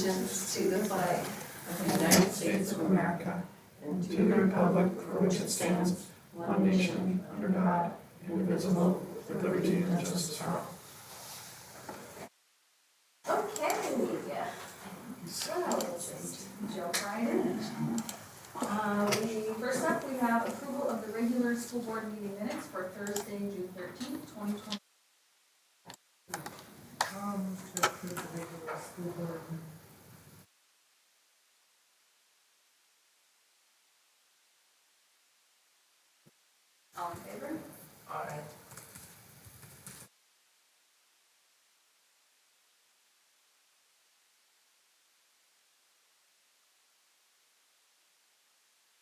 allegiance to the flag of the United States of America and to the republic for which it stands, one nation, under God, indivisible, with liberty and justice for all. Okay, so let's jump right in. First up, we have approval of the regular school board meeting minutes for Thursday, June 13th, 2020. To approve the regular school board. All in favor? Aye.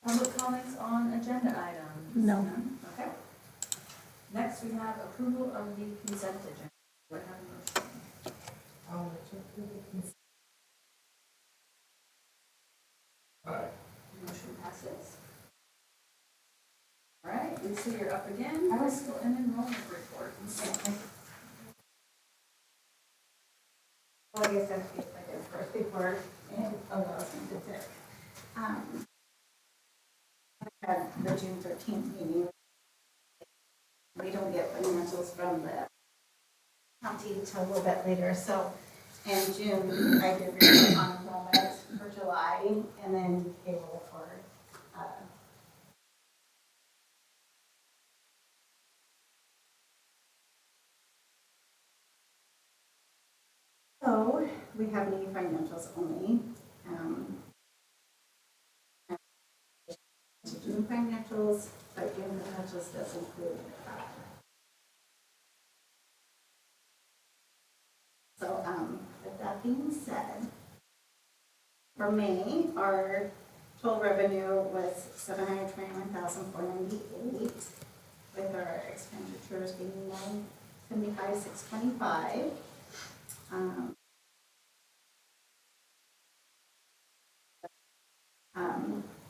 Public comments on agenda items? No. None? Okay. Next, we have approval of the consent agenda. Do I have a motion? I'll let you approve the consent. Aye. Motion passes. All right, Lisa, you're up again. I was still in enrollment report. Well, I guess that's first before it allows me to pick. We had the June 13th meeting. We don't get financials from the county until a little bit later. So in June, I did report on enrollment for July and then payroll for so we have any financials only. To June financials, but June financials does include. So with that being said, for May, our total revenue was $721,498, with our expenditures being $175,625.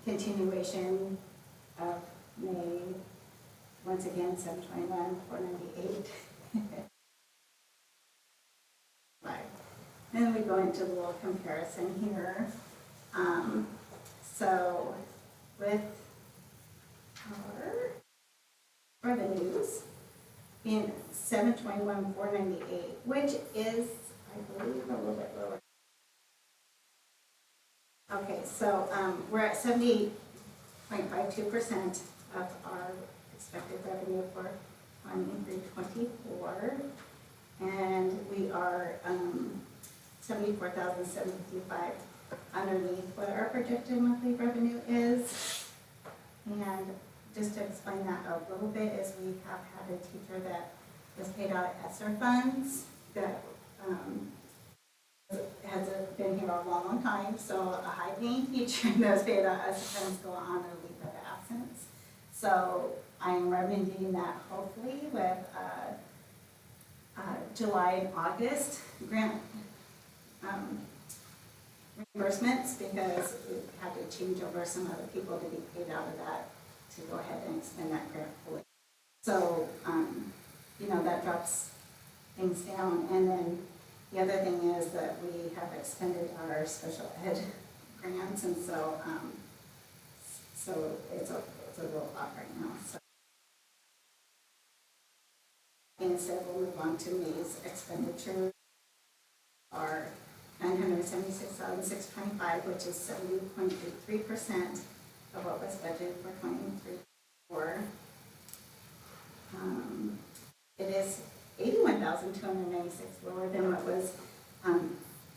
Continuation of May, once again, 721,498. Right. Then we go into a little comparison here. So with our revenues being 721,498, which is, I believe, a little bit lower. Okay, so we're at 78.52% of our expected revenue for 23-24, and we are 74,755 underneath what our projected monthly revenue is. And just to explain that a little bit, is we have had a teacher that was paid out at ESSER funds that has been here a long, long time, so a high-paying teacher that was paid out ESSER funds go on a leave of absence. So I'm remedying that hopefully with July and August grant reimbursements, because we had to change over some other people to be paid out of that to go ahead and expend that grant fully. So, that drops things down. And then the other thing is that we have expended our special ed grants, and so it's a real lot right now. So instead, we'll move on to May's expenditure. Are $976,625, which is 70.83% of what was budgeted for 23-24. It is 81,296 lower than what was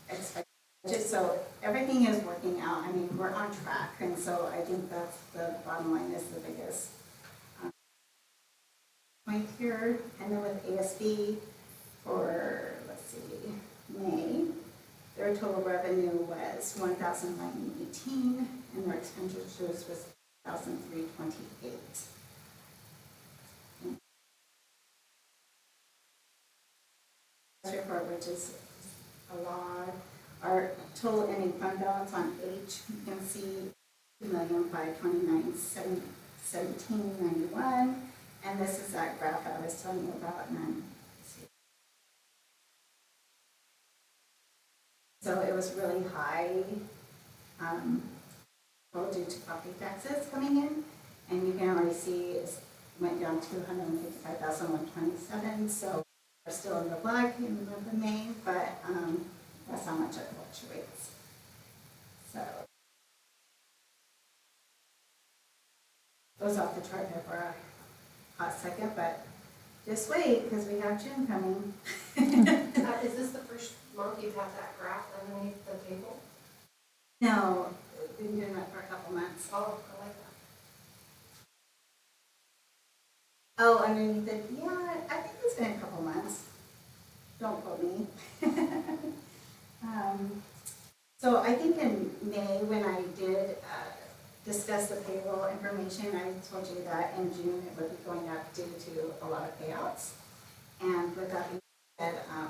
expected. So everything is working out. I mean, we're on track, and so I think that's the bottom line, is the biggest point here. And then with ASB for, let's see, May, their total revenue was $1,918, and their expenditures was $1,328. Report, which is a lot. Our total ending fund balance on H, you can see $2,529,1791, and this is that graph I was telling you about. And So it was really high, well, due to property taxes coming in. And you can already see it went down to 155,127, so we're still in the black in the month of May, but that's how much it fluctuates. So goes off the chart there for a hot second, but just wait, because we have June coming. Is this the first month you've had that graph underneath the table? No, we've been doing that for a couple months. Oh, I like that. Oh, underneath it, yeah, I think it's been a couple months. Don't quote me. So I think in May, when I did discuss the payroll information, I told you that in June it would be going up due to a lot of payouts. And with that being said, a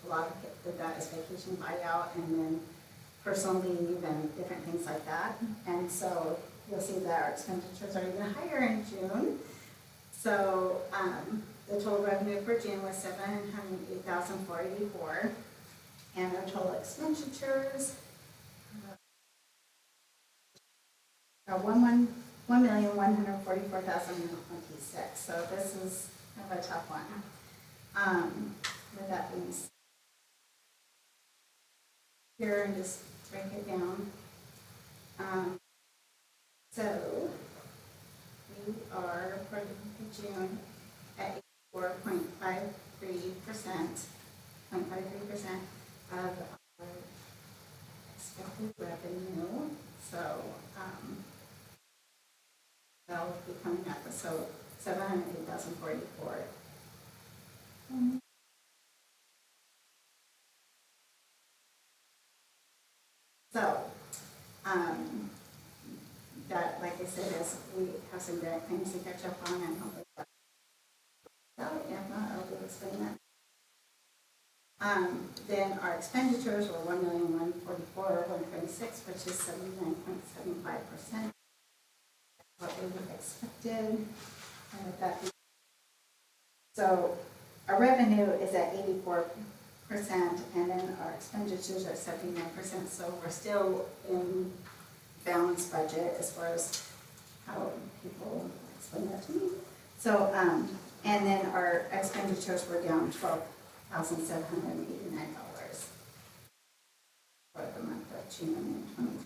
lot of that is vacation buyout and then personal leave and different things like that. And so you'll see that our expenditures are even higher in June. So the total revenue for June was $708,484, and our total expenditures are $1,144,026. So this is kind of a tough one. With that being said, here and just break it down. So we are for June at 4.53% of our expected revenue. So that'll be coming up with 708,044. So, that, like I said, is we have some direct claims to catch up on and hopefully. So, if not, I'll be explaining that. Then our expenditures were $1,144,126, which is 79.75%. What we would have expected. And with that, so our revenue is at 84%, and then our expenditures are 79%. So we're still in balanced budget as far as how people explain that to me. So, and then our expenditures were down $12,789 for the month of June 2020.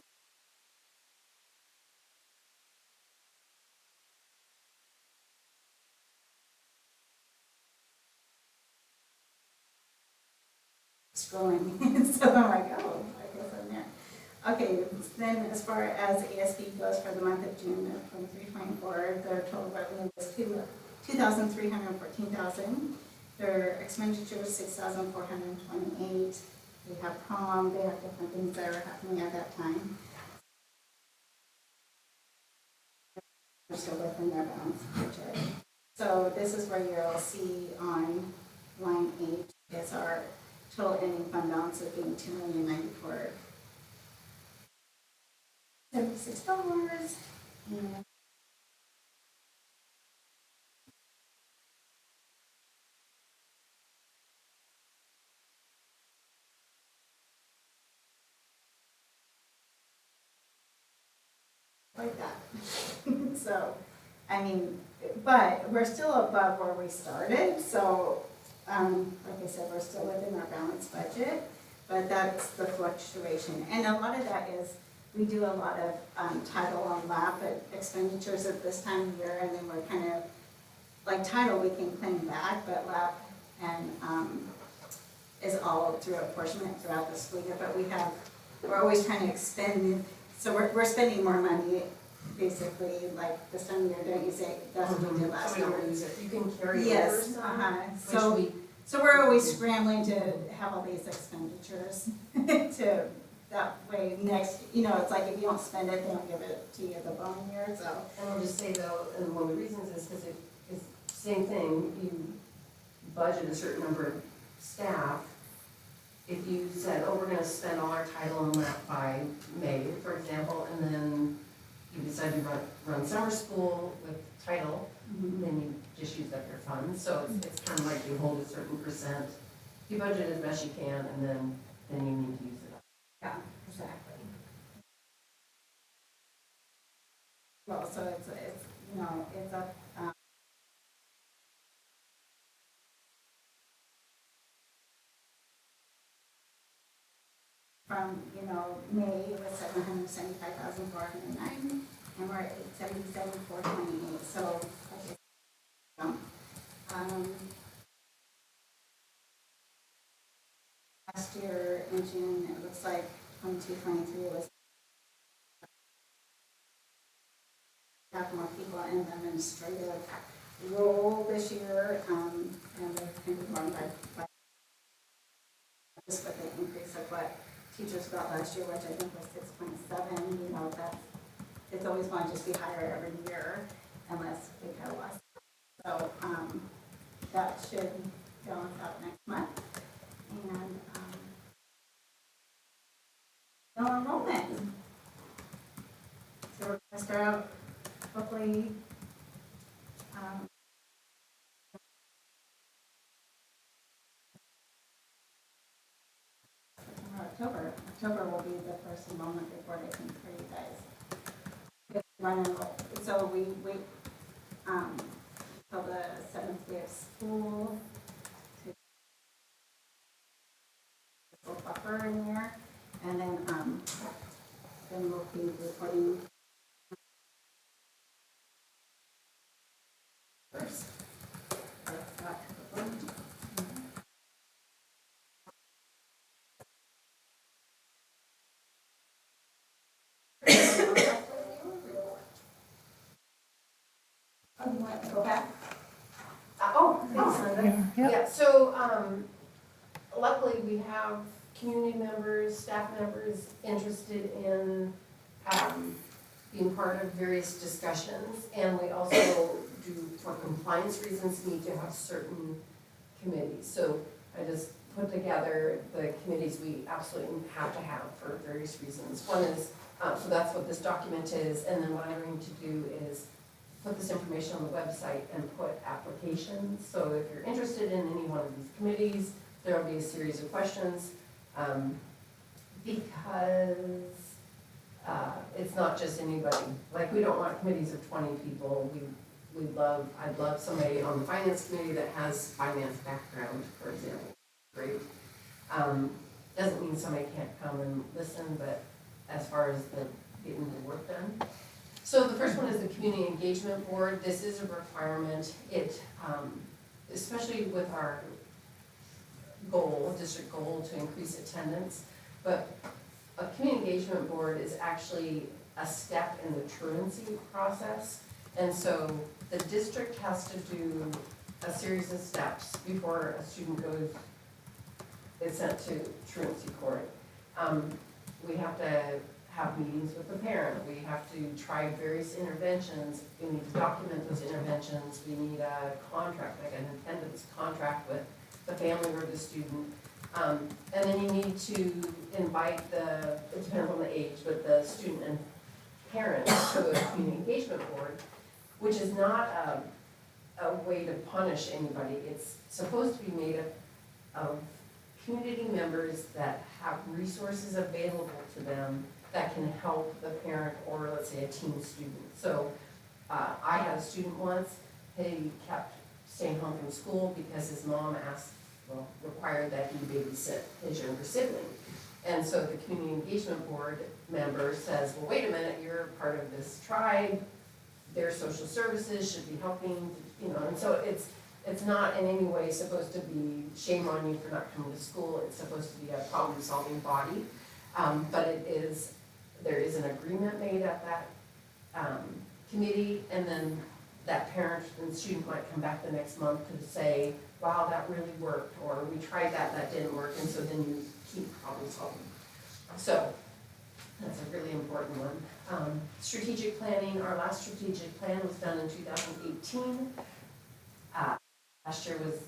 Scrolling, so I'm like, oh, I guess I'm there. Okay, then as far as ASB goes for the month of June of 23-24, their total revenue was $2,314,000. Their expenditure was $6,428. They have prom, they have different things that are happening at that time. They're still within their balance budget. So this is where you'll see on line 8 is our total ending fund balance of being $2,094,76. And like that. So, I mean, but we're still above where we started. So, like I said, we're still within our balanced budget, but that's the fluctuation. And a lot of that is, we do a lot of title on LAP expenditures at this time of year, and then we're kind of, like title we can claim back, but LAP and is all through apportionment throughout the school year, but we're always trying to expend, so we're spending more money, basically, like this time of year, don't you say, that's what we did last So we year. don't use it. You can carry Yes, over some, so, which we, so we're always scrambling to have all these expenditures to, that way next, it's like if you don't spend it, they don't give it to you the following year, so. and I'll just say though, and one of the reasons is because it's same thing, you budget a certain number of staff. If you said, oh, we're gonna spend all our title on that by May, for example, and then you decide to run summer school with title, then you just use up your funds. So it's kind of like you hold a certain percent. You budget as best you can, and then you need to use it. well, so it's, you know, it's a, from, you know, May, it was 775,409, and we're at 877,428, so that's a jump. Last year in June, it looks like 22-23 was have more people in the administrative role this year, and they've kind of grown by just with the increase of what teachers got last year, which I think was 6.7, you know, that's, it's always going to just be higher every year unless we have less. So, that should balance out next month. And, no enrollment. So we're gonna start out hopefully, October will be the first enrollment report, I think, for you guys. So we wait, till the 7th day of school to put a buffer in there, and then we'll be reporting first. That's not typical. Go back. Thanks, Linda. Yeah, so, luckily we have community members, staff members interested in, being part of various discussions. And we also do, for compliance reasons, need to have certain committees. So I just put together the committees we absolutely have to have for various reasons. One is, so that's what this document is, and then what I'm going to do is put this information on the website and put applications. So if you're interested in any one of these committees, there will be a series of questions, because it's not just anybody. Like, we don't want committees of 20 people. I'd love somebody on the finance committee that has finance background, for example. Great. Doesn't mean somebody can't come and listen, but as far as getting the work done. So the first one is the Community Engagement Board. This is a requirement. It, especially with our goal, district goal to increase attendance, but a Community Engagement Board is actually a step in the truancy process. And so the district has to do a series of steps before a student is sent to truancy court. We have to have meetings with the parent. We have to try various interventions. We need to document those interventions. We need a contract, like an attendance contract with the family or the student. And then you need to invite it depends on the age, but the student and parent to a community engagement board, which is not a way to punish anybody. It's supposed to be made of community members that have resources available to them that can help the parent or, let's say, a teen student. So I had a student once, he kept staying home from school because his mom required that he babysit his younger sibling. And so the community engagement board member says, well, wait a minute, you're part of this tribe, their social services should be helping, you know, and so it's not in any way supposed to be shame on you for not coming to school. It's supposed to be a problem-solving body. But there is an agreement made at that committee, and then that parent and student might come back the next month to say, wow, that really worked, or we tried that didn't work, and so then you keep problem solving. So that's a really important one. Strategic planning, our last strategic plan was done in 2018. Last year was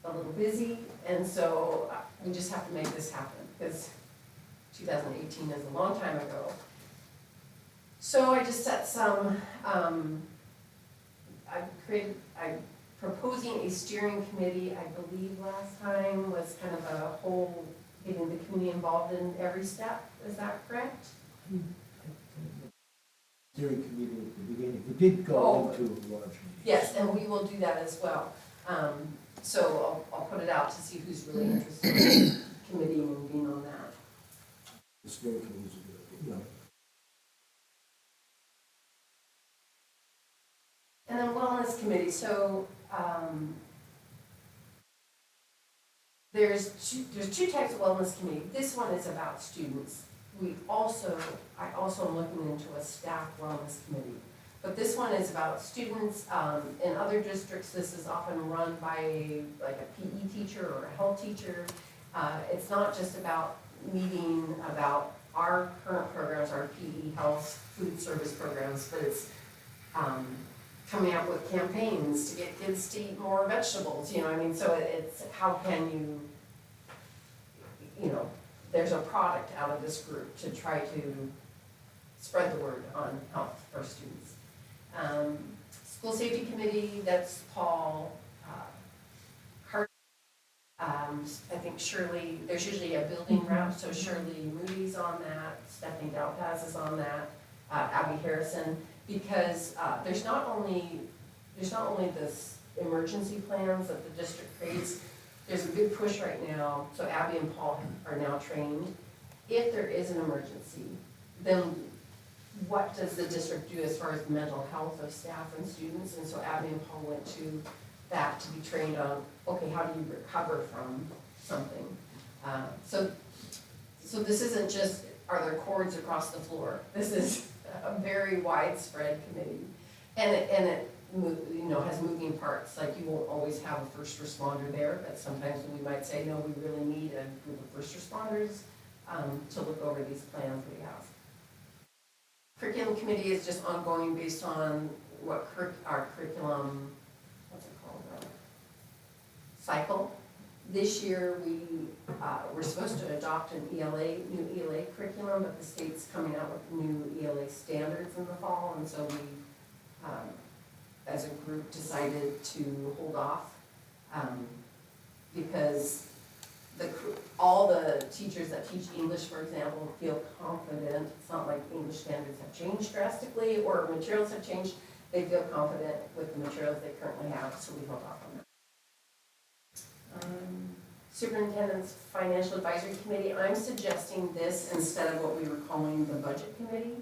a little busy, and so we just have to make this happen, because 2018 is a long time ago. So I just set some, I'm proposing a steering committee. I believe last time was kind of a whole, getting the community involved in every step. Is that correct? steering committee at the beginning. It did go Oh. into a large meeting. Yes, and we will do that as well. So I'll put it out to see who's really interested in committee and being on that. The steering committee is a good idea. And then wellness committee, so, there's two types of wellness committee. This one is about students. I also am looking into a staff wellness committee. But this one is about students. In other districts, this is often run by like a PE teacher or a health teacher. It's not just about meeting about our current programs, our PE, health, food service programs, but it's coming up with campaigns to get kids to eat more vegetables, you know, I mean, so it's how can you know, there's a product out of this group to try to spread the word on health for students. School safety committee, that's Paul, Hart, I think Shirley, there's usually a building rep, so Shirley Moody's on that, Stephanie Dalpaz is on that, Abby Harrison, because there's not only this emergency plans that the district creates, there's a big push right now, so Abby and Paul are now trained. If there is an emergency, then what does the district do as far as mental health of staff and students? And so Abby and Paul went to that to be trained on, okay, how do you recover from something? So this isn't just, are there cords across the floor? This is a very widespread committee. And it you know, has moving parts, like you won't always have a first responder there, but sometimes we might say, no, we really need a group of first responders to look over these plans we have. Curriculum committee is just ongoing based on what our curriculum, what's it called, cycle. This year we're supposed to adopt an new ELA curriculum, but the state's coming out with new ELA standards in the fall, and so we, as a group, decided to hold off because all the teachers that teach English, for example, feel confident. It's not like English standards have changed drastically or materials have changed. They feel confident with the materials they currently have, so we held off on that. Superintendent's Financial Advisory Committee, I'm suggesting this instead of what we were calling the Budget Committee.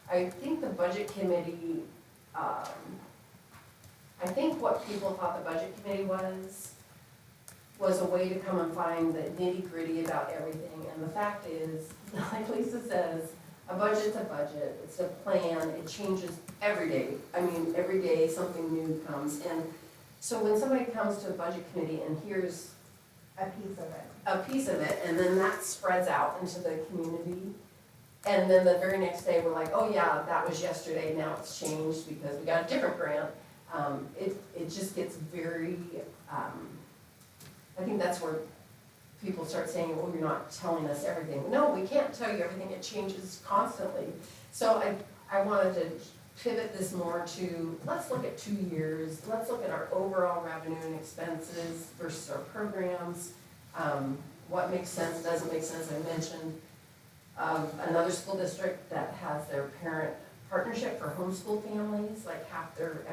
I think the Budget Committee, I think what people thought the Budget Committee was a way to come and find the nitty-gritty about everything. And the fact is, like Lisa says, a budget's a budget, it's a plan, it changes every day. I mean, every day something new comes. And so when somebody comes to a Budget Committee and hears a piece of it, and then that spreads out into the community, and then the very next day we're like, oh yeah, that was yesterday, now it's changed because we got a different grant. It just gets very, I think that's where people start saying, well, you're not telling us everything. No, we can't tell you everything, it changes constantly. So I wanted to pivot this more to, let's look at 2 years, let's look at our overall revenue and expenses versus our programs, what makes sense, doesn't make sense. I mentioned another school district that has their parent partnership for homeschool families, like half their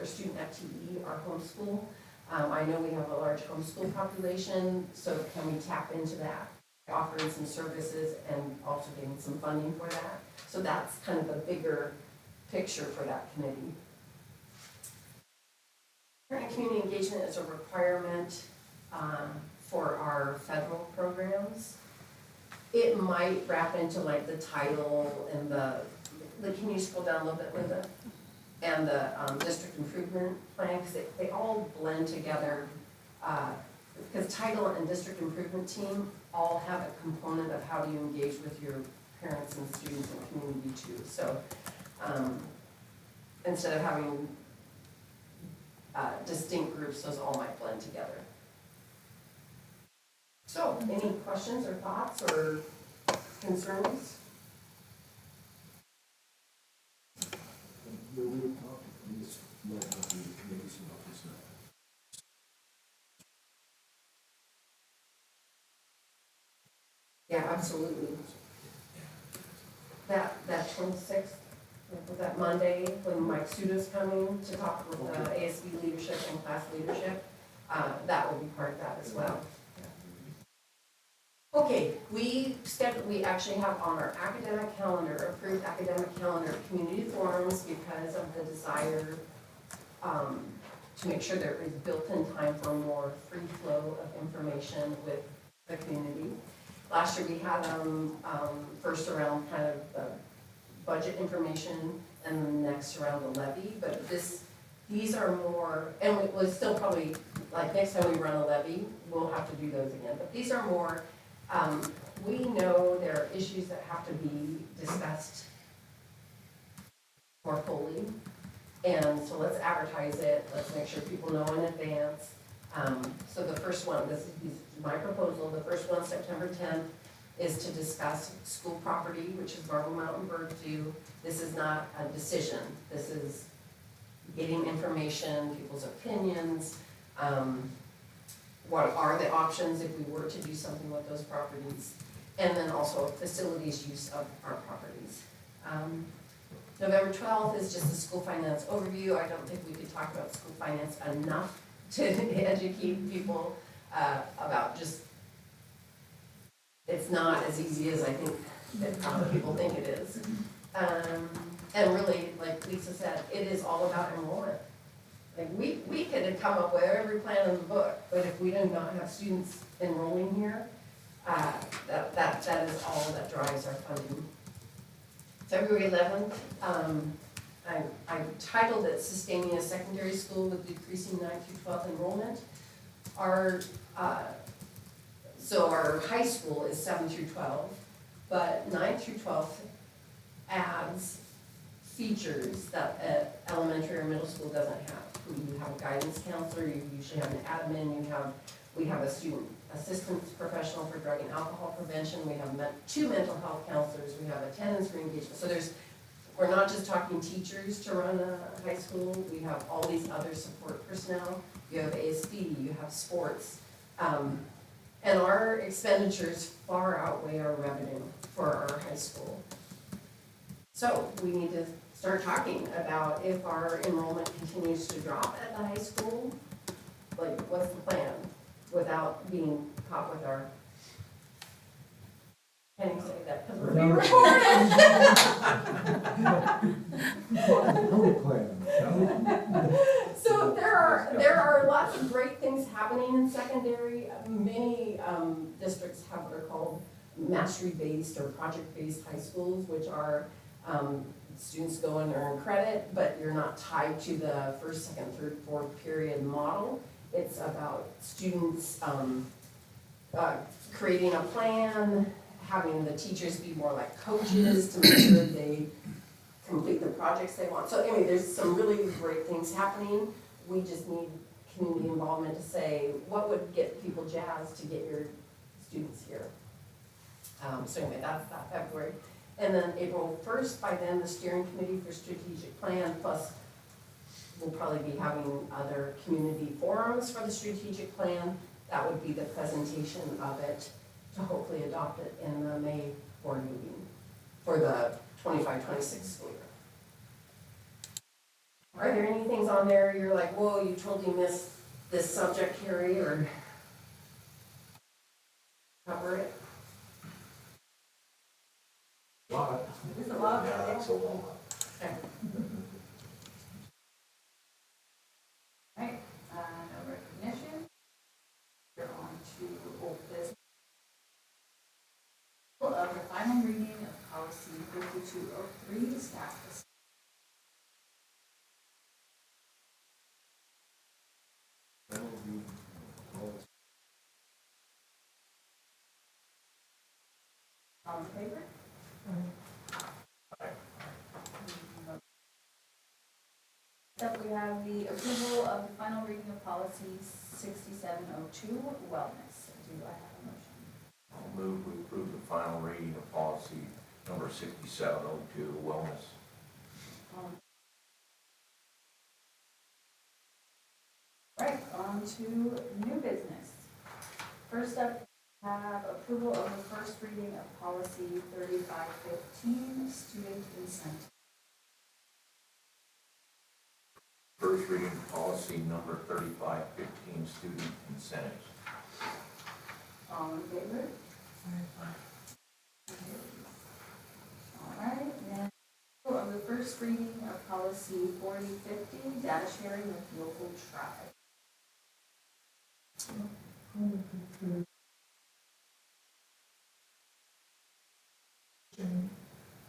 student FTE are homeschool. I know we have a large homeschool population, so can we tap into that? Offering some services and also getting some funding for that. So that's kind of the bigger picture for that committee. Parent community engagement is a requirement for our federal programs. It might wrap into like the title and can you scroll down a little bit, Linda? And the district improvement plan, because they all blend together. Because title and district improvement team all have a component of how do you engage with your parents and students and community too. So instead of having distinct groups, those all might blend together. So, any questions or thoughts or concerns? Where we were talking, we just know about the committees and all this stuff. Yeah, absolutely. That 26th, Was that Monday, when Mike Suda's coming to talk with the ASB leadership and class leadership? That will be part of that as well. Okay, we actually have on our academic calendar, approved academic calendar, community forums because of the desire to make sure there is built-in time for more free flow of information with the community. Last year we had first around kind of the budget information and then next around the levy, but these are more, and it was still probably, like next time we run a levy, we'll have to do those again, but these are more, we know there are issues that have to be discussed more fully. And so let's advertise it, let's make sure people know in advance. So the first one, this is my proposal, the first one, September 10th, is to discuss school property, which is Marble Mountain Bird View. This is not a decision, this is getting information, people's opinions, what are the options if we were to do something with those properties, and then also facilities use of our properties. November 12th is just a school finance overview. I don't think we could talk about school finance enough to educate people about just, it's not as easy as I think that people think it is. And really, like Lisa said, it is all about enrollment. Like we could come up with every plan in the book, but if we do not have students enrolling here, that is all that drives our funding. February 11th, I titled it Sustaining a Secondary School with Decreasing 9 through 12 Enrollment. So our high school is 7 through 12, but 9 through 12 adds features that elementary or middle school doesn't have. You have a guidance counselor, you usually have an admin, we have a student assistance professional for drug and alcohol prevention, we have 2 mental health counselors, we have attendance re-engagement. So we're not just talking teachers to run a high school, we have all these other support personnel, you have ASB, you have sports. And our expenditures far outweigh our revenue for our high school. So we need to start talking about if our enrollment continues to drop at the high school, like what's the plan without being caught with our, can you say that because we're being recorded? So there are lots of great things happening in secondary. Many districts have what are called mastery-based or project-based high schools, which are students go and earn credit, but you're not tied to the first, second, third, fourth period model. It's about students creating a plan, having the teachers be more like coaches to make sure they complete the projects they want. So anyway, there's some really great things happening. We just need community involvement to say, what would get people jazzed to get your students here? So anyway, that's that February. And then April 1st, by then, the steering committee for strategic plan, plus we'll probably be having other community forums for the strategic plan. That would be the presentation of it to hopefully adopt it in the May board meeting for the 25-26 school year. Are there any things on there you're like, whoa, you totally missed this subject, Carrie, or cover it? There's a lot. Yeah, that's a lot. Okay. Right, no recognition. We're on to old business. Of the final reading of policy 5203, staff discussion. All in favor? Up we have the approval of the final reading of policy 6702, wellness. Do I have a motion? I'll move we approve the final reading of policy number 6702, wellness. Right, on to new business. First up, we have approval of the first reading of policy 3515, student incentive. first reading policy number 3515, student incentives. All in favor? All right, then, of the first reading of policy 4050, data sharing with local tribe.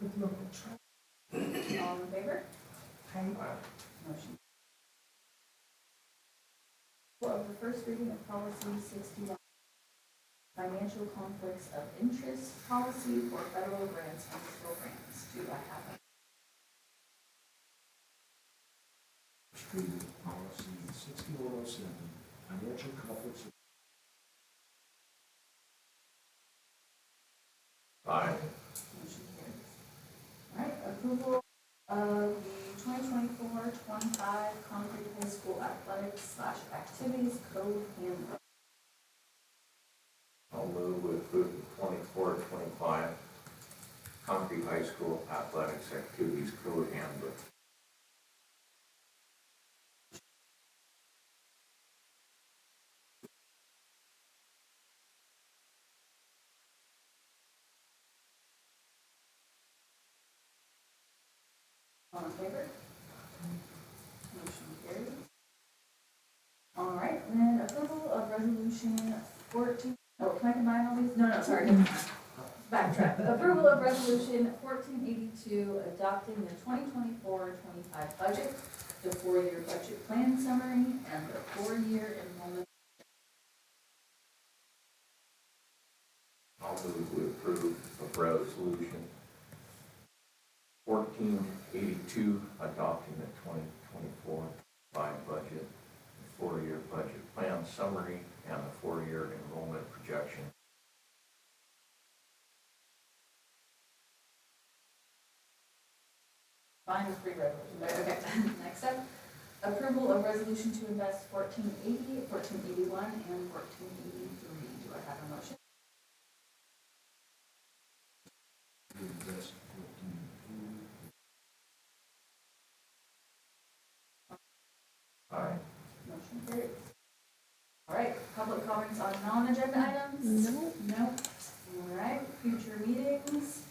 With local tribe. All in favor? Aye. Motion. Of the first reading of policy 61, financial conflicts of interest policy for federal grants and school grants. Do I have a First reading policy 6107, financial conflicts. Aye. motion carries? All right, approval of the 2024-25 Concrete High School athletics/activities code handbook. I'll move we approve the 24-25 Concrete High School Athletics Activities Code Handbook. All in favor? Motion carries. All right, and then approval of resolution 14, oh, can I combine all these? No, sorry. Backtrack. Approval of resolution 1482, adopting the 2024-25 budget, the 4-year budget plan summary, and the 4-year enrollment. I'll move we approve of resolution 1482, adopting the 2024-5 budget, the 4-year budget plan summary, and the 4-year enrollment projection. Fine with 3 resolutions, right? Okay. Next up, approval of resolution to invest 1480, 1481, and 1483. Do I have a motion? Invest 14. Aye. Motion carries. All right, public comments on non-agenda items? No. No. All right, future meetings.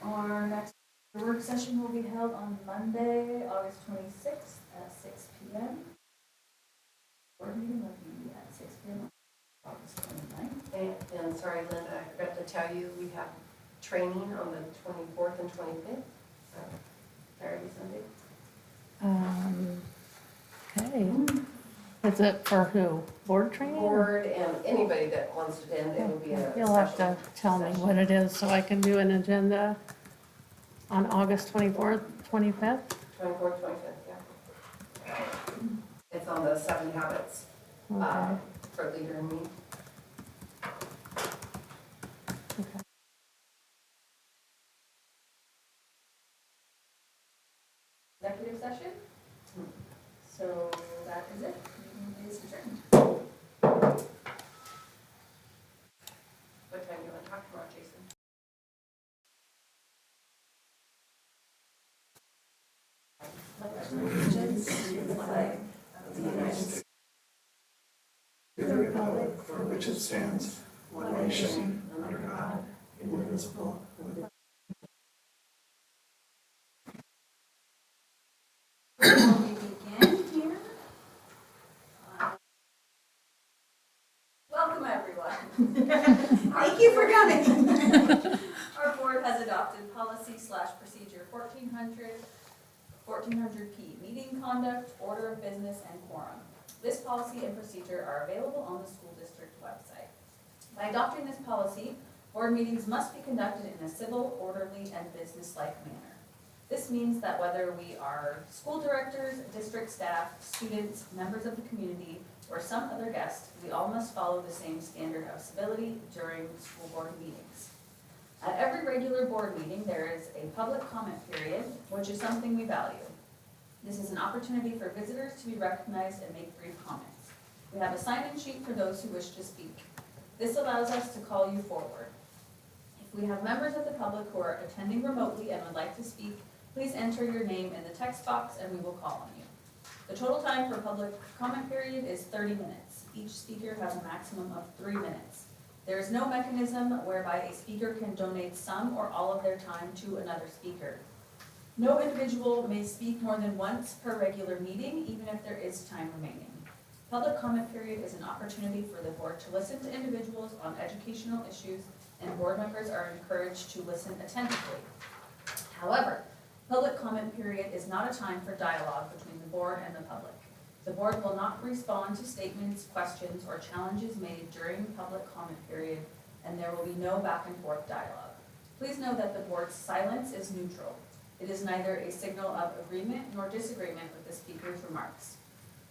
Our next work session will be held on Monday, August 26th at 6 p.m. Board meeting will be at 6 p.m. on August 29th. And sorry, Linda, I forgot to tell you, we have training on the 24th and 25th, Saturday, Sunday. Okay. Is it for who? Board training? or- Board and anybody that wants to attend, it will be a You'll have to special tell me session. what it is so I can do an agenda on August 24th, 25th. 24th, 25th, yeah. It's on the 7 habits Okay. for leader and me. Okay. Executive session? So that is it. Meeting is adjourned. What time do you want to talk tomorrow, Jason? Allegiance to the flag of the United States. To the republic for which it stands, one nation, under God, indivisible, with Before we begin here, welcome everyone. Thank you for coming. Our board has adopted policy/procedure 1400P, meeting conduct, order of business, and quorum. This policy and procedure are available on the school district website. By adopting this policy, board meetings must be conducted in a civil, orderly, and business-like manner. This means that whether we are school directors, district staff, students, members of the community, or some other guest, we all must follow the same standard of civility during school board meetings. At every regular board meeting, there is a public comment period, which is something we value. This is an opportunity for visitors to be recognized and make brief comments. We have a sign-in sheet for those who wish to speak. This allows us to call you forward. If we have members of the public who are attending remotely and would like to speak, please enter your name in the text box and we will call on you. The total time for public comment period is 30 minutes. Each speaker has a maximum of 3 minutes. There is no mechanism whereby a speaker can donate some or all of their time to another speaker. No individual may speak more than once per regular meeting, even if there is time remaining. Public comment period is an opportunity for the board to listen to individuals on educational issues, and board members are encouraged to listen attentively. However, public comment period is not a time for dialogue between the board and the public. The board will not respond to statements, questions, or challenges made during public comment period, and there will be no back and forth dialogue. Please know that the board's silence is neutral. It is neither a signal of agreement nor disagreement with the speaker's remarks.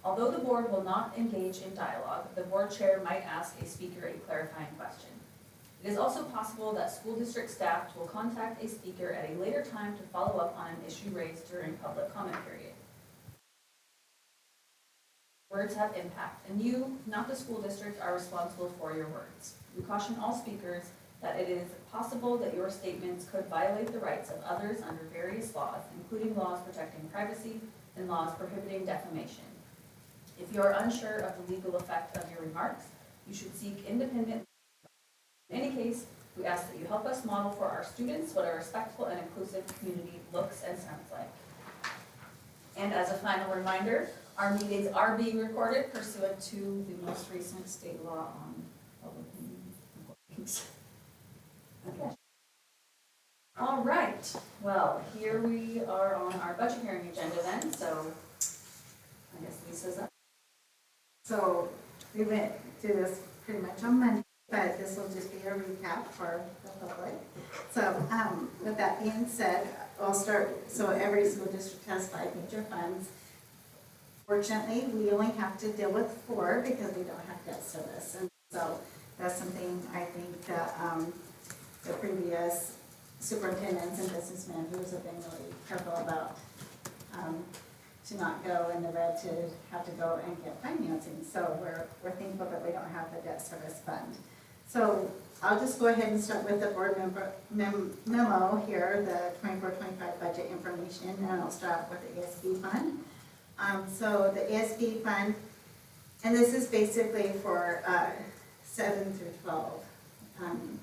Although the board will not engage in dialogue, the board chair might ask a speaker a clarifying question. It is also possible that school district staff will contact a speaker at a later time to follow up on an issue raised during public comment period. Words have impact, and you, not the school district, are responsible for your words. We caution all speakers that it is possible that your statements could violate the rights of others under various laws, including laws protecting privacy and laws prohibiting defamation. If you are unsure of the legal effect of your remarks, you should seek independent. In any case, we ask that you help us model for our students what a respectful and inclusive community looks and sounds like. And as a final reminder, our meetings are being recorded pursuant to the most recent state law on public meetings. Okay. All right, well, here we are on our budget hearing agenda then, so I guess Lisa's up. So we went through this pretty much on Monday, but this will just be a recap for the public. So with that being said, I'll start, so every school district has 5 major funds. Fortunately, we only have to deal with 4 because we don't have debt service. And so that's something I think that the previous superintendents and businessmen who have been really careful about to not go in the red to have to go and get financing. So we're thankful that we don't have the debt service fund. So I'll just go ahead and start with the board memo here, the 24-25 budget information, and I'll start with the ASB fund. So the ASB fund, and this is basically for 7 through 12.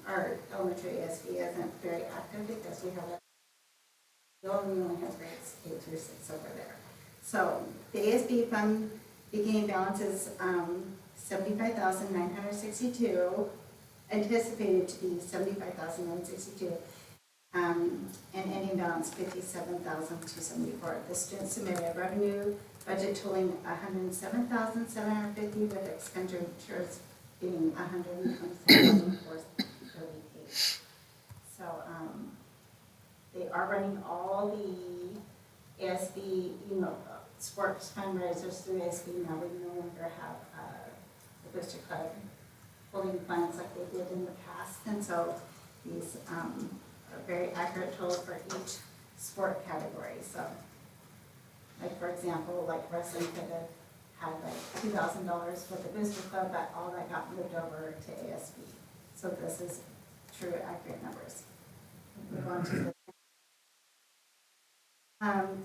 Our elementary ASB isn't very active because we only have grades 8 through 6 over there. So the ASB fund beginning balance is $75,962, anticipated to be $75,962, and ending balance $57,274. The student submitted revenue budget totaling $107,750 with expenditures being $127,438. So they are running all the ASB, sports fundraisers through ASB. Now we no longer have the Booster Club holding funds like they did in the past, and so these are very accurate totals for each sport category. So, like for example, like wrestling could have had like $2,000 for the Booster Club, but all that got moved over to ASB. So this is true, accurate numbers. Move on to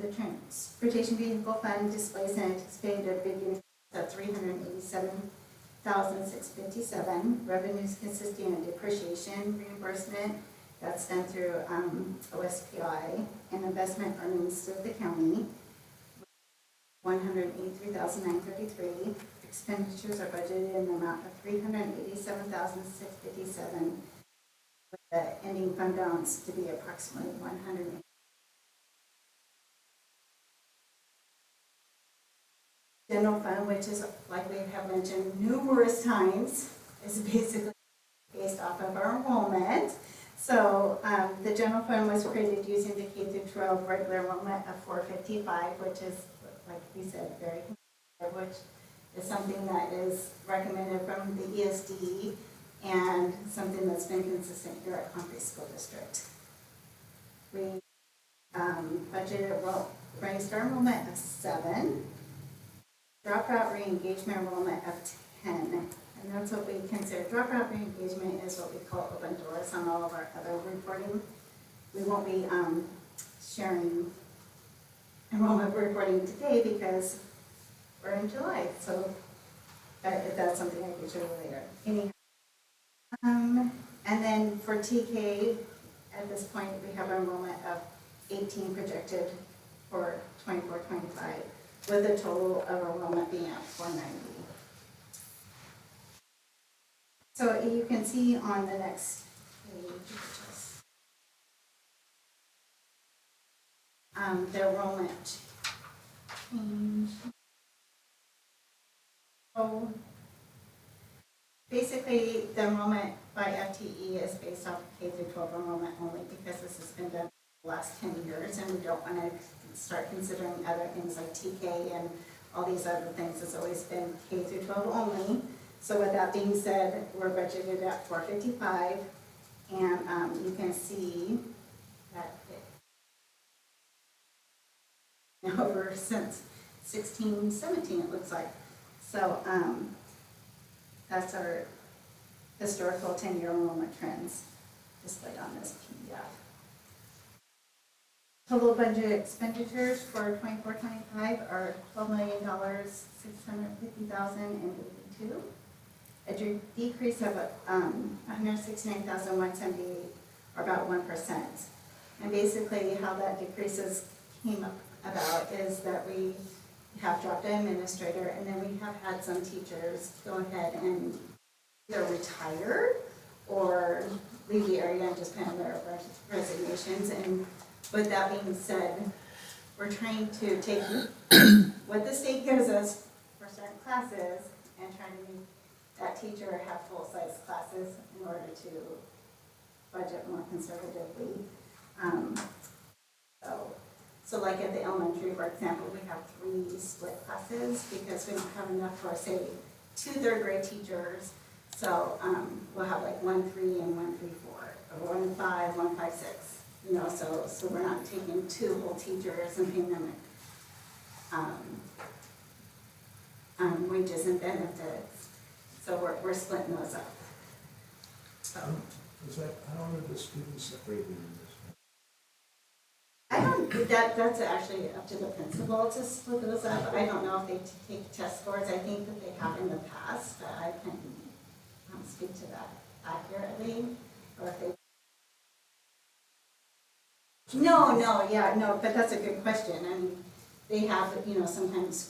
the transportation vehicle fund displays an anticipated bid unit of $387,657. Revenues consisting of depreciation reimbursement that's done through OSPI, and investment earnings to the county, $183,933. Expenditures are budgeted in the amount of $387,657, with the ending fund balance to be approximately $100,000. General fund, which is, like we have mentioned numerous times, is basically based off of our enrollment. So the general fund was created using the K-12 regular enrollment of 455, which is, like we said, very competitive, which is something that is recommended from the ESD and something that's been consistent here at Concord School District. We budgeted, raised our enrollment of 7. Dropout re-engagement enrollment of 10, and that's what we consider. Dropout re-engagement is what we call open doors on all of our other reporting. We won't be sharing enrollment reporting today because or in July, so if that's something I could show you later. And then for TK, at this point, we have an enrollment of 18 projected for 24-25, with a total of enrollment being at 490. So you can see on the next page, the enrollment change. So basically, the enrollment by FTE is based off K through 12 enrollment only, because this has been done the last 10 years, and we don't want to start considering other things like TK and all these other things. It's always been K through 12 only. So with that being said, we're budgeted at 455, and you can see that over since 16, 17, it looks like. So that's our historical 10-year enrollment trends displayed on this PDF. Total budget expenditures for 24-25 are $12,650,082. A decrease of $169,178, or about 1%. And basically how that decreases came about is that we have dropped an administrator, and then we have had some teachers go ahead and either retire or leave the area and just put in their resignations. And with that being said, we're trying to take what the state gives us for certain classes and trying to make that teacher have full-size classes in order to budget more conservatively. So like at the elementary, for example, we have 3 split classes because we don't have enough for, say, 2 third-grade teachers. So we'll have like 1-3 and 1-3-4, or 1-5, 1-5-6. You know, so we're not taking 2 whole teachers and paying them wages and benefits. So we're splitting those up. So How are the students separated in this? I don't, that's actually up to the principal to split those up. I don't know if they take test scores. I think that they have in the past, but I can speak to that accurately. Or if they No, but that's a good question. I mean, they have, sometimes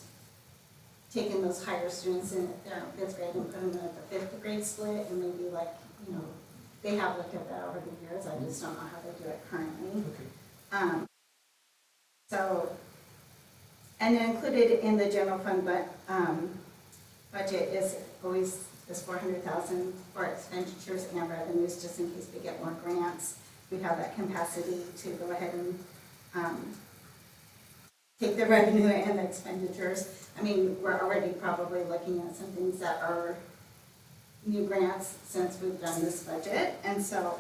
taken those higher students in 5th grade and put them in the 5th grade split, and maybe they have looked at that over the years. I just don't know how they do it currently. Okay. And then included in the general fund budget is always this $400,000 for expenditures and revenues, just in case we get more grants. We have that capacity to go ahead and take the revenue and the expenditures. I mean, we're already probably looking at some things that are new grants since we've done this budget. And so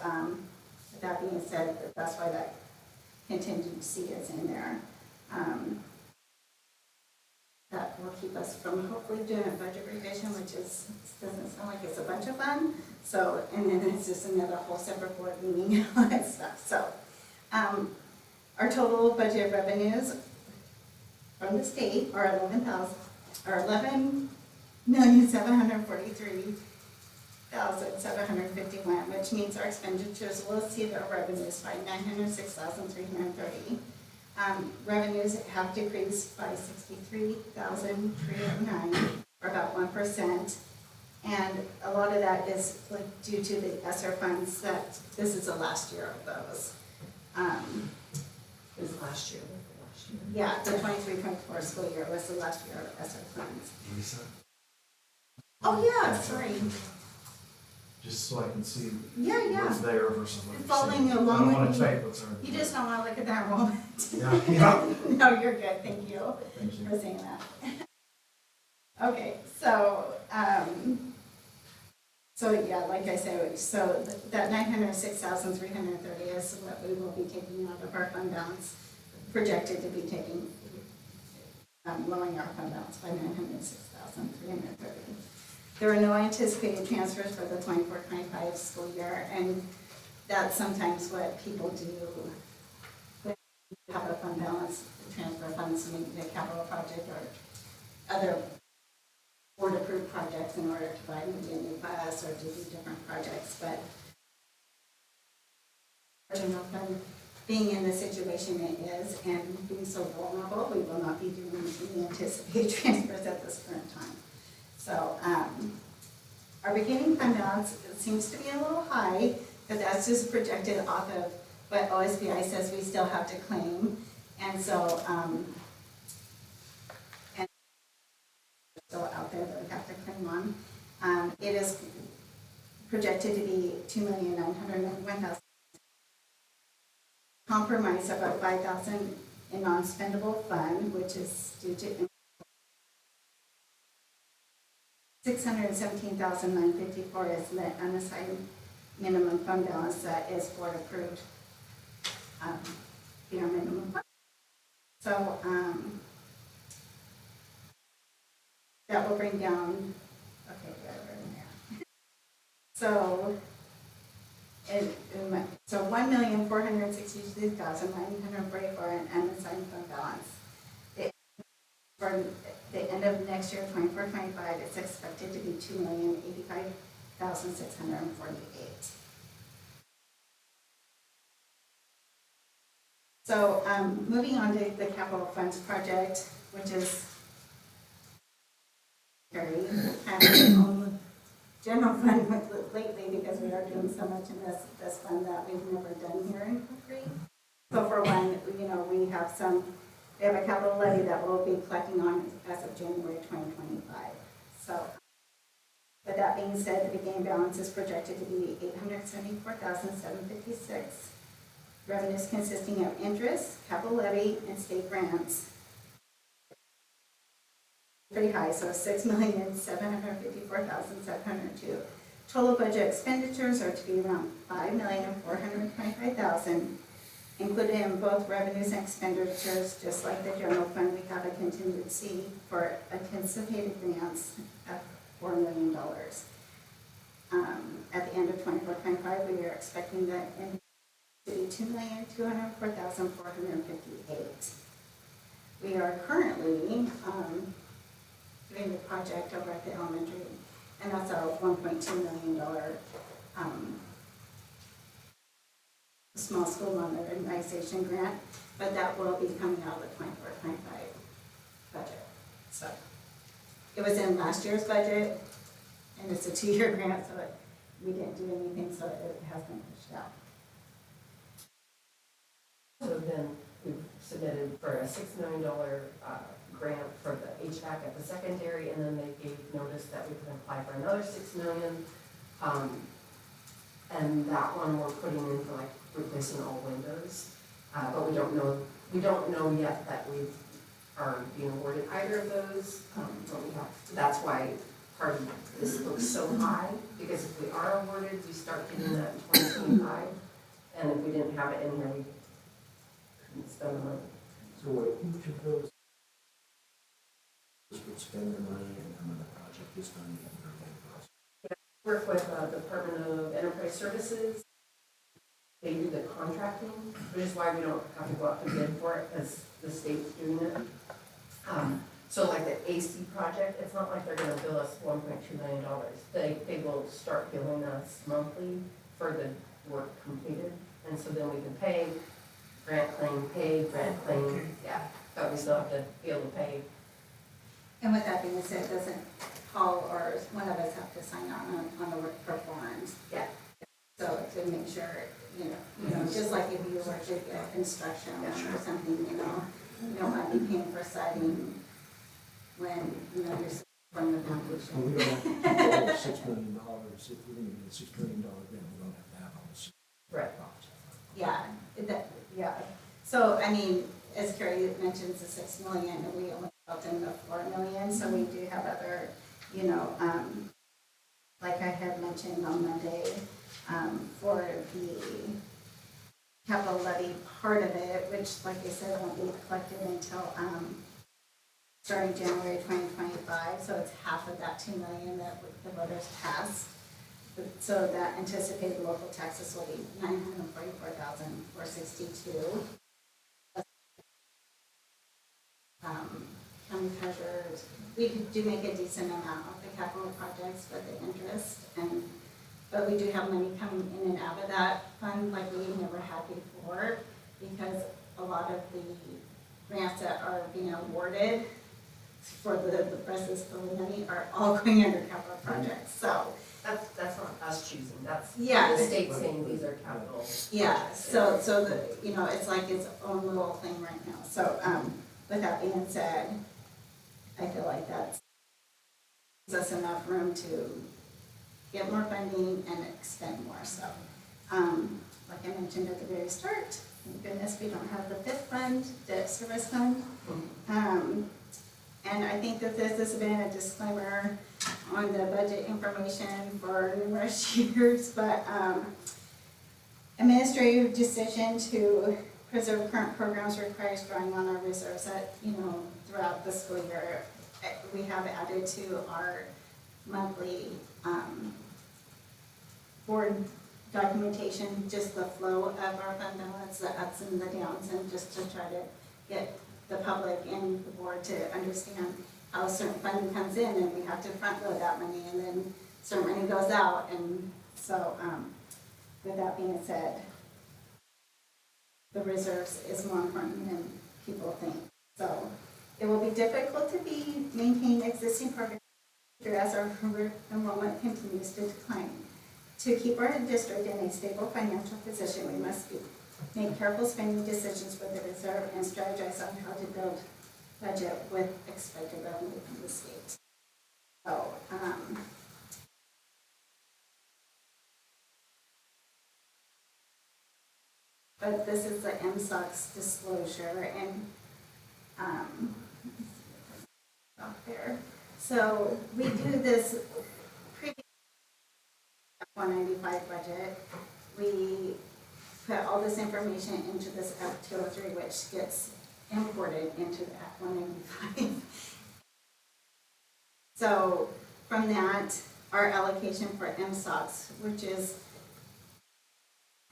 with that being said, that's why that contingency is in there. That will keep us from hopefully doing a budget revision, which doesn't sound like it's a bunch of fun. So, and then it's just another whole separate board meeting and all that stuff. So, our total budget revenues from the state are $11,743,751, which means our expenditures will exceed our revenues by $906,330. Revenues have decreased by $63,309, or about 1%. And a lot of that is due to the ESSER funds that this is the last year of those. It was last year. Yeah, the 23-24 school year was the last year of ESSER funds. Lisa? Oh, yeah, sorry. Just so I can see Yeah. what's there versus what you're Following saying. along I don't with want me. to type what's already. You just don't want to look at that enrollment. Yeah. No, you're good, thank you Thank you. for saying that. Okay, so yeah, like I said, so that $906,330 is what we will be taking out of our fund balance, projected to be taking, lowering our fund balance by $906,330. There are no anticipated transfers for the 24-25 school year, and that's sometimes what people do when you have a fund balance, transfer funds to make a capital project or other board-approved projects in order to buy maybe a new bus or to do different projects, but general fund being in the situation it is and being so vulnerable, we will not be doing any anticipated transfers at this current time. So, our beginning fund balance seems to be a little high, but that's just projected off of what OSBI says we still have to claim. And so, and still out there that we have to claim on. It is projected to be $2,991,000. Compromise about $5,000 in non-spendable fund, which is due to $617,954 is the unassigned minimum fund balance that is board approved. Minimum fund. So that will bring down. Okay, got it in there. So. So $1,462,944 in unassigned fund balance. For the end of next year, 24-25, it's expected to be $2,085,648. So moving on to the capital funds project, which is very general fund lately because we are doing so much in this fund that we've never done here in Hickory. So for one, we have a capital levy that we'll be collecting on as of January 2025. So, but that being said, the beginning balance is projected to be $874,756. Revenues consisting of interest, capital levy, and state grants. Pretty high, so $6,754,702. Total budget expenditures are to be around $5,425,000. Included in both revenues and expenditures, just like the general fund, we have a contingency for anticipated grants of $4 million. At the end of 24-25, we are expecting that to be $2,204,458. We are currently doing the project over at the elementary, and that's a $1.2 million small school modernization grant, but that will be coming out of the 24-25 budget. So it was in last year's budget, and it's a 2-year grant, so we didn't do anything, so it has been pushed out. So then we've submitted for a $6 million grant for the HVAC at the secondary, and then they gave notice that we could apply for another $6 million. And that one we're putting in for like replacing all windows. But we don't know yet that we are being awarded either of those. But that's why part of this looks so high, because if we are awarded, we start getting that in 2025. And if we didn't have it in here, we couldn't spend the money. So each of those would spend the money and then when the project is done, you can bring it across. Work with the Department of Enterprise Services. They do the contracting, which is why we don't have to go out to bid for it, because the state's doing it. So like the AC project, it's not like they're gonna bill us $1.2 million. They will start billing us monthly for the work completed, and so then we can pay, grant claim, yeah, but we still have to be able to pay. And with that being said, doesn't Paul or one of us have to sign on the work performed? Yeah. So to make sure, just like if you were to get construction or something, you don't want to be paying for siding when, you're from the foundation. Well, we don't have $6 million, if we didn't get a $6 million grant, we don't have to have all this. Right. Yeah. So, I mean, as Carrie mentioned, the $6 million, and we only built in the $4 million, so we do have other, like I had mentioned on Monday, for the capital levy part of it, which, like I said, won't be collected until starting January 2025. So it's half of that $2 million that the voters passed. So that anticipated local taxes will be $944,462. County county treasurers, we do make a decent amount of the capital projects for the interest, but we do have money coming in and out of that fund like we never had before, because a lot of the grants that are being awarded for the rest of the school money are all going under capital projects, so. That's not us choosing, that's Yeah. the state saying these are capital. Yeah, projects. so the, you know, it's like its own little thing right now. So, with that being said, I feel like that gives us enough room to get more funding and expend more, so. Like I mentioned at the very start, thank goodness we don't have the fifth fund, debt service fund. And I think that this has been a disclaimer on the budget information for numerous years, but, administrative decision to preserve current programs requires drawing on our reserves that, you know, throughout the school year. We have added to our monthly, board documentation, just the flow of our fund balance, the ups and the downs, and just to try to get the public and the board to understand how a certain funding comes in, and we have to front load that money, and then certain money goes out, and so, with that being said, the reserves is more important than people think. So it will be difficult to maintain existing programs as our enrollment continues to decline. To keep our district in a stable financial position, we must make careful spending decisions with the reserve and strategize on how to build budget with expected revenue from the state. So, but this is the MSOX disclosure, and up there. So we do this previous 195 budget. We put all this information into this F203, which gets imported into the F195. So from that, our allocation for MSOX, which is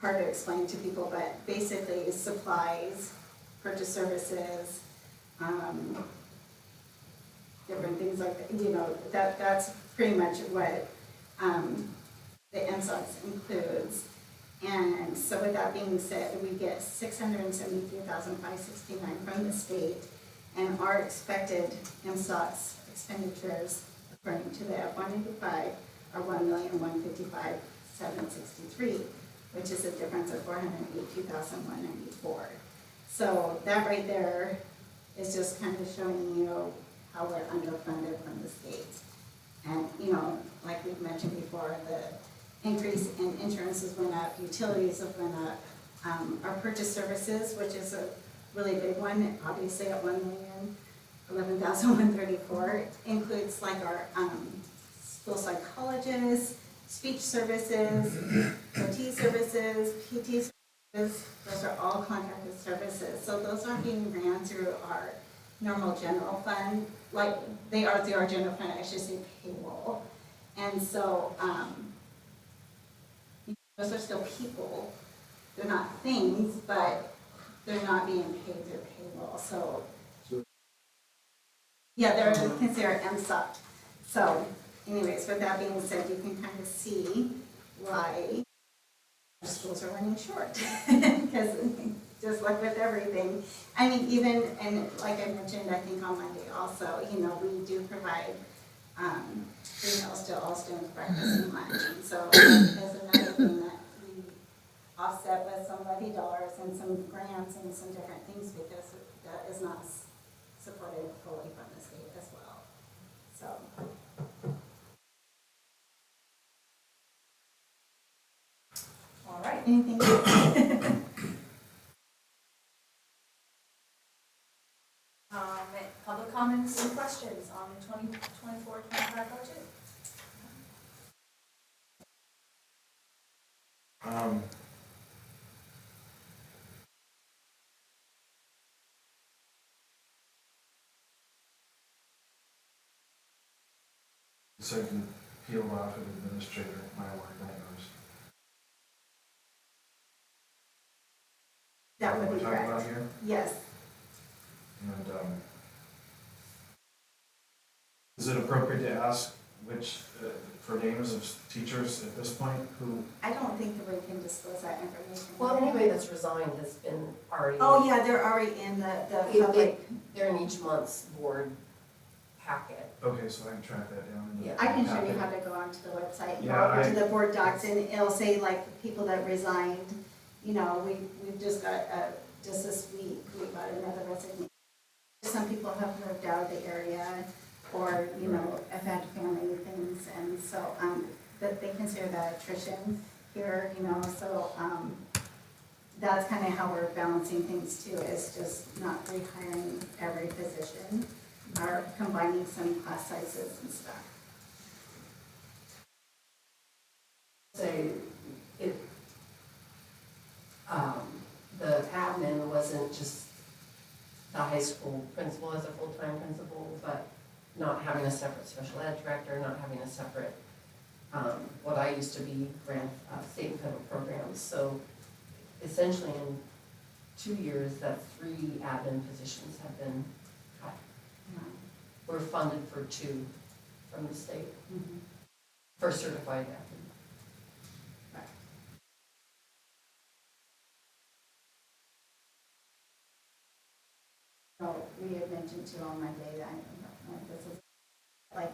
hard to explain to people, but basically supplies, purchase services, different things like that, you know, that's pretty much what the MSOX includes. And so with that being said, we get $673,569 from the state, and our expected MSOX expenditures, according to the F185, are $1,155,763, which is a difference of $482,194. So that right there is just kind of showing you how we're underfunded from the state. And, you know, like we've mentioned before, the increase in insurances went up, utilities have went up. Our purchase services, which is a really big one, obviously at $1,011,134, includes like our school psychologists, speech services, OT services, PT services. Those are all contracted services. So those aren't being ran through our normal general fund, like they are through our general fund, I should say payroll. And so, those are still people. They're not things, but they're not being paid through payroll. So yeah, they're considered MSOP. So anyways, with that being said, you can kind of see why our schools are running short. Because just like with everything, I mean, even, and like I mentioned, I think on Monday also, you know, we do provide free meals to all students, breakfast and lunch. And so there's another thing that we offset with some levy dollars and some grants and some different things, because that is not supported fully from the state as well. So. All right. Anything else? Public comments and questions on the 2024-25 budget? So I can peel off an administrator, my work nightmares. That would What be we're talking correct. about here, Yes. and, Is it appropriate to ask which, for names of teachers at this point who? I don't think that we can disclose that information. Well, anybody that's resigned has been already. Oh, yeah, they're already in the public. They're in each month's board packet. Okay, so I can track that down. in the Yeah. I can show you packet. how to go onto the website, and go Yeah, over to the board docs, and it'll say like people that resigned. You know, we've just got, just this week, we got another resignation. Some people have moved out of the area, or, you know, have had family things, and so, that they consider that attrition here, you know, so, that's kind of how we're balancing things too, is just not rehiring every position, or combining some class sizes and stuff. Say, it, the admin wasn't just the high school principal as a full-time principal, but not having a separate special ed director, not having a separate, what I used to be state and federal programs. So essentially in 2 years, that 3 admin positions have been cut. We're funded for 2 from the state, for certified admin. So we had mentioned too on Monday that, this is, like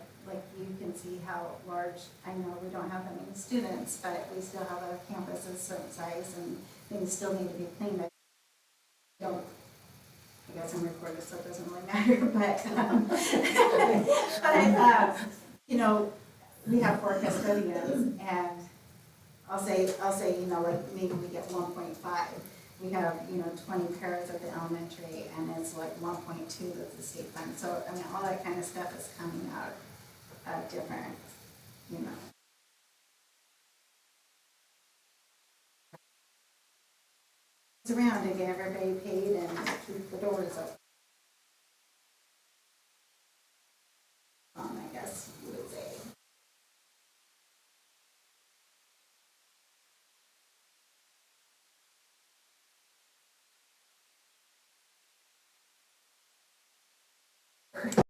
you can see how large, I know we don't have that many students, but we still have a campus of a certain size and things still need to be cleaned. I don't, I guess I'm recorded, so it doesn't really matter, but, you know, we have 4 custodians, and I'll say, you know, like maybe we get 1.5. We have, you know, 20 pairs at the elementary, and it's like 1.2 that's the state fund. So, I mean, all that kind of stuff is coming out of different, you know. It's around to get everybody paid and keep the doors open. I guess you would say.